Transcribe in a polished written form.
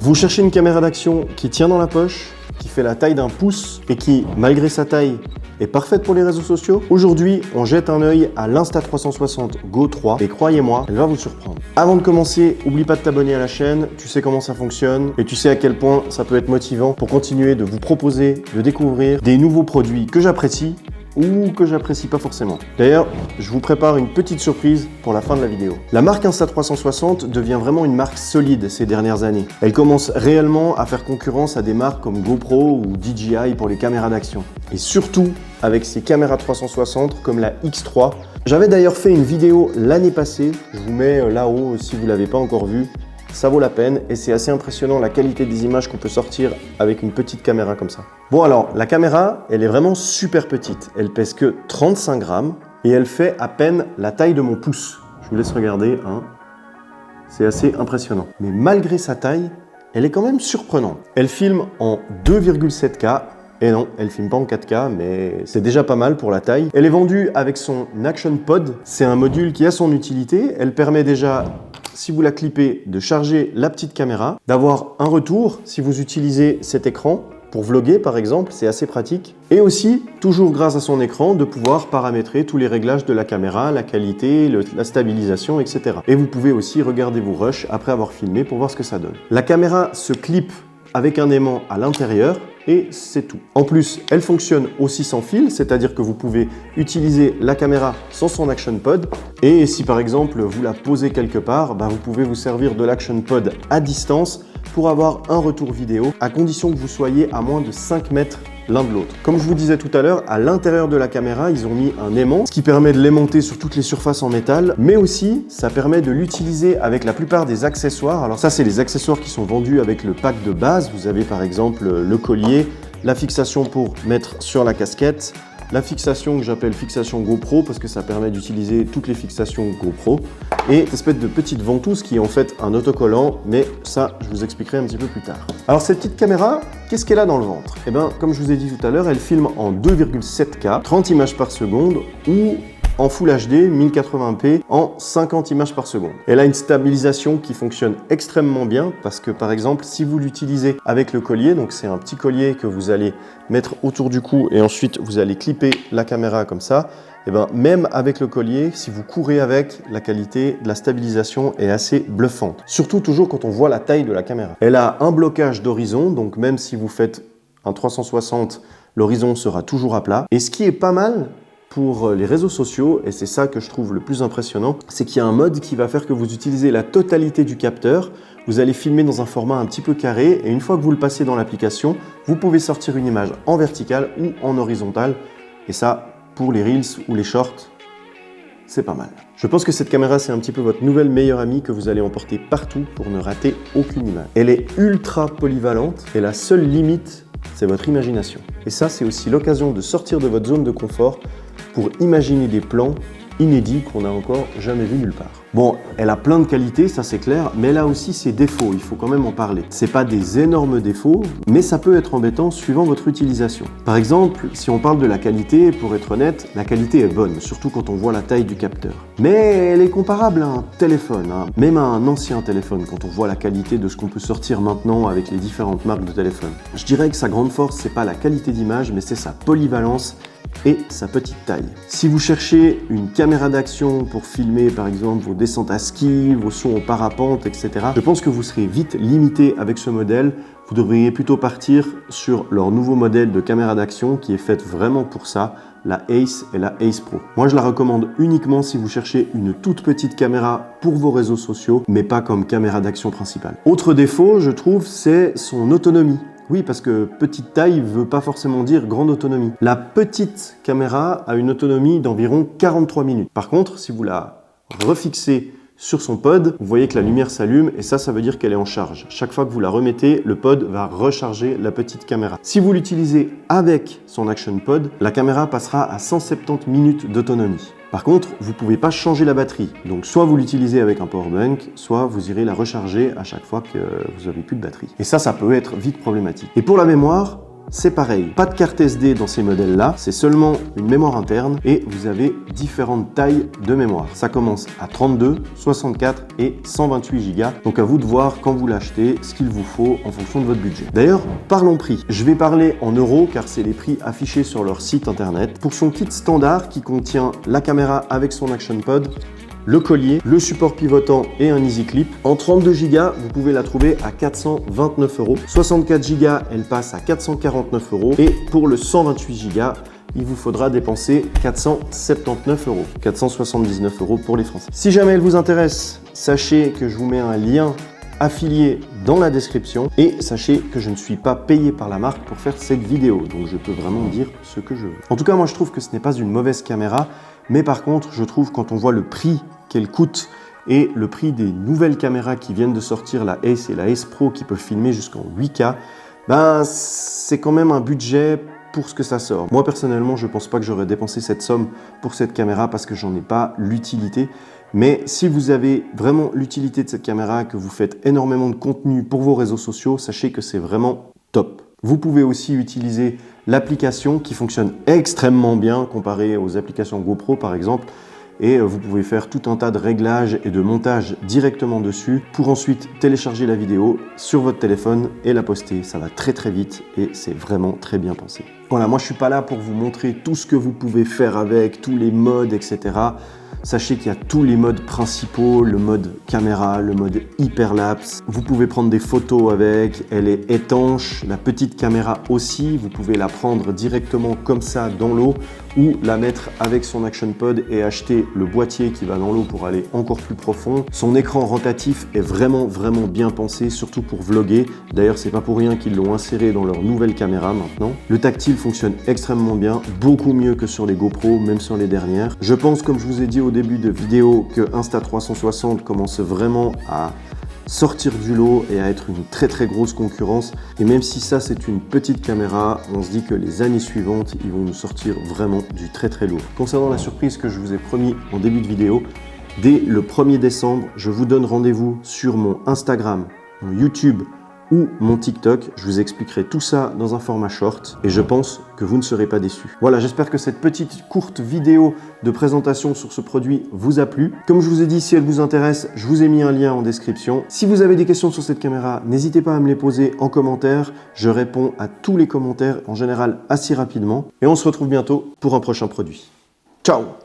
Vous cherchez une caméra d'action qui tient dans la poche, qui fait la taille d'un pouce et qui, malgré sa taille, est parfaite pour les réseaux sociaux? Aujourd'hui, on jette un œil à l'Insta360 Go 3 et croyez-moi, elle va vous surprendre. Avant de commencer, n'oublie pas de t'abonner à la chaîne, tu sais comment ça fonctionne et tu sais à quel point ça peut être motivant pour continuer de vous proposer, de découvrir des nouveaux produits que j'apprécie ou que j'apprécie pas forcément. D'ailleurs, je vous prépare une petite surprise pour la fin de la vidéo. La marque Insta360 devient vraiment une marque solide ces dernières années. Elle commence réellement à faire concurrence à des marques comme GoPro ou DJI pour les caméras d'action. Et surtout avec ses caméras 360 comme la X3. J'avais d'ailleurs fait une vidéo l'année passée, je vous mets là-haut si vous ne l'avez pas encore vue. Ça vaut la peine et c'est assez impressionnant la qualité des images qu'on peut sortir avec une petite caméra comme ça. Bon alors, la caméra, elle est vraiment super petite. Elle pèse que 35 grammes et elle fait à peine la taille de mon pouce. Je vous laisse regarder, hein. C'est assez impressionnant. Mais malgré sa taille, elle est quand même surprenante. Elle filme en 2,7K. Et non, elle filme pas en 4K, mais c'est déjà pas mal pour la taille. Elle est vendue avec son Action Pod. C'est un module qui a son utilité. Elle permet déjà, si vous la clippez, de charger la petite caméra, d'avoir un retour si vous utilisez cet écran. Pour vlogger par exemple, c'est assez pratique. Et aussi, toujours grâce à son écran, de pouvoir paramétrer tous les réglages de la caméra, la qualité, la stabilisation, etc. Et vous pouvez aussi regarder vos rushs après avoir filmé pour voir ce que ça donne. La caméra se clip avec un aimant à l'intérieur et c'est tout. En plus, elle fonctionne aussi sans fil, c'est-à-dire que vous pouvez utiliser la caméra sans son Action Pod et si par exemple vous la posez quelque part, vous pouvez vous servir de l'Action Pod à distance pour avoir un retour vidéo à condition que vous soyez à moins de 5 mètres l'un de l'autre. Comme je vous disais tout à l'heure, à l'intérieur de la caméra, ils ont mis un aimant, ce qui permet de l'aimanter sur toutes les surfaces en métal, mais aussi, ça permet de l'utiliser avec la plupart des accessoires. Alors ça, c'est les accessoires qui sont vendus avec le pack de base. Vous avez par exemple le collier, la fixation pour mettre sur la casquette, la fixation que j'appelle fixation GoPro parce que ça permet d'utiliser toutes les fixations GoPro et cette espèce de petite ventouse qui est en fait un autocollant, mais ça je vous expliquerai un petit peu plus tard. Alors cette petite caméra, qu'est-ce qu'elle a dans le ventre? Eh bien comme je vous ai dit tout à l'heure, elle filme en 2,7K, 30 images par seconde ou en Full HD 1080p en 50 images par seconde. Elle a une stabilisation qui fonctionne extrêmement bien parce que par exemple si vous l'utilisez avec le collier, donc c'est un petit collier que vous allez mettre autour du cou et ensuite vous allez clipper la caméra comme ça, et même avec le collier, si vous courez avec, la qualité de la stabilisation est assez bluffante. Surtout toujours quand on voit la taille de la caméra. Elle a un blocage d'horizon, donc même si vous faites un 360, l'horizon sera toujours à plat. Et ce qui est pas mal, pour les réseaux sociaux, et c'est ça que je trouve le plus impressionnant, c'est qu'il y a un mode qui va faire que vous utilisez la totalité du capteur. Vous allez filmer dans un format un petit peu carré et une fois que vous le passez dans l'application, vous pouvez sortir une image en verticale ou en horizontale. Et ça, pour les Reels ou les Shorts, c'est pas mal. Je pense que cette caméra, c'est un petit peu votre nouvelle meilleure amie que vous allez emporter partout pour ne rater aucune image. Elle est ultra polyvalente et la seule limite, c'est votre imagination. Et ça, c'est aussi l'occasion de sortir de votre zone de confort pour imaginer des plans inédits qu'on n'a encore jamais vus nulle part. Bon, elle a plein de qualités, ça c'est clair, mais elle a aussi ses défauts, il faut quand même en parler. C'est pas des énormes défauts, mais ça peut être embêtant suivant votre utilisation. Par exemple, si on parle de la qualité, pour être honnête, la qualité est bonne, surtout quand on voit la taille du capteur. Mais elle est comparable à un téléphone, même à un ancien téléphone, quand on voit la qualité de ce qu'on peut sortir maintenant avec les différentes marques de téléphone. Je dirais que sa grande force, c'est pas la qualité d'image, mais c'est sa polyvalence et sa petite taille. Si vous cherchez une caméra d'action pour filmer par exemple vos descentes à ski, vos sauts en parapente, etc., je pense que vous serez vite limité avec ce modèle. Vous devriez plutôt partir sur leur nouveau modèle de caméra d'action qui est faite vraiment pour ça, la Ace et la Ace Pro. Moi, je la recommande uniquement si vous cherchez une toute petite caméra pour vos réseaux sociaux, mais pas comme caméra d'action principale. Autre défaut, je trouve, c'est son autonomie. Oui, parce que petite taille ne veut pas forcément dire grande autonomie. La petite caméra a une autonomie d'environ 43 minutes. Par contre, si vous la refixez sur son pod, vous voyez que la lumière s'allume et ça veut dire qu'elle est en charge. Chaque fois que vous la remettez, le pod va recharger la petite caméra. Si vous l'utilisez avec son Action Pod, la caméra passera à 170 minutes d'autonomie. Par contre, vous ne pouvez pas changer la batterie. Donc soit vous l'utilisez avec un powerbank, soit vous irez la recharger à chaque fois que vous n'avez plus de batterie. Et ça peut être vite problématique. Et pour la mémoire, c'est pareil. Pas de carte SD dans ces modèles-là, c'est seulement une mémoire interne et vous avez différentes tailles de mémoire. Ça commence à 32, 64 et 128 Go. Donc à vous de voir quand vous l'achetez ce qu'il vous faut en fonction de votre budget. D'ailleurs, parlons prix. Je vais parler en euros car c'est les prix affichés sur leur site internet. Pour son kit standard qui contient la caméra avec son Action Pod, le collier, le support pivotant et un easy clip. En 32 Go, vous pouvez la trouver à 429 €. 64 Go, elle passe à 449 € et pour le 128 Go, il vous faudra dépenser 479 €, 479 € pour les Français. Si jamais elle vous intéresse, sachez que je vous mets un lien affilié dans la description et sachez que je ne suis pas payé par la marque pour faire cette vidéo, donc je peux vraiment dire ce que je veux. En tout cas, moi je trouve que ce n'est pas une mauvaise caméra, mais par contre, je trouve quand on voit le prix qu'elle coûte et le prix des nouvelles caméras qui viennent de sortir, la Ace et la Ace Pro qui peuvent filmer jusqu'en 8K, ben c'est quand même un budget pour ce que ça sort. Moi personnellement, je ne pense pas que j'aurais dépensé cette somme pour cette caméra parce que j'en ai pas l'utilité. Mais si vous avez vraiment l'utilité de cette caméra, que vous faites énormément de contenu pour vos réseaux sociaux, sachez que c'est vraiment top. Vous pouvez aussi utiliser l'application qui fonctionne extrêmement bien comparé aux applications GoPro par exemple. Et vous pouvez faire tout un tas de réglages et de montage directement dessus pour ensuite télécharger la vidéo sur votre téléphone et la poster. Ça va très très vite et c'est vraiment très bien pensé. Voilà, moi je suis pas là pour vous montrer tout ce que vous pouvez faire avec, tous les modes, etc. Sachez qu'il y a tous les modes principaux, le mode caméra, le mode hyperlapse. Vous pouvez prendre des photos avec, elle est étanche. La petite caméra aussi, vous pouvez la prendre directement comme ça dans l'eau ou la mettre avec son Action Pod et acheter le boîtier qui va dans l'eau pour aller encore plus profond. Son écran rotatif est vraiment bien pensé, surtout pour vlogger. D'ailleurs, c'est pas pour rien qu'ils l'ont inséré dans leur nouvelle caméra maintenant. Le tactile fonctionne extrêmement bien, beaucoup mieux que sur les GoPro, même sur les dernières. Je pense, comme je vous ai dit au début de vidéo, que Insta360 commence vraiment à sortir du lot et à être une très grosse concurrence. Et même si ça c'est une petite caméra, on se dit que les années suivantes, ils vont nous sortir vraiment du très lourd. Concernant la surprise que je vous ai promis en début de vidéo, dès le 1er décembre, je vous donne rendez-vous sur mon Instagram, mon YouTube ou mon TikTok. Je vous expliquerai tout ça dans un format short et je pense que vous ne serez pas déçus. Voilà, j'espère que cette petite courte vidéo de présentation sur ce produit vous a plu. Comme je vous ai dit, si elle vous intéresse, je vous ai mis un lien en description. Si vous avez des questions sur cette caméra, n'hésitez pas à me les poser en commentaire. Je réponds à tous les commentaires, en général assez rapidement. Et on se retrouve bientôt pour un prochain produit. Ciao!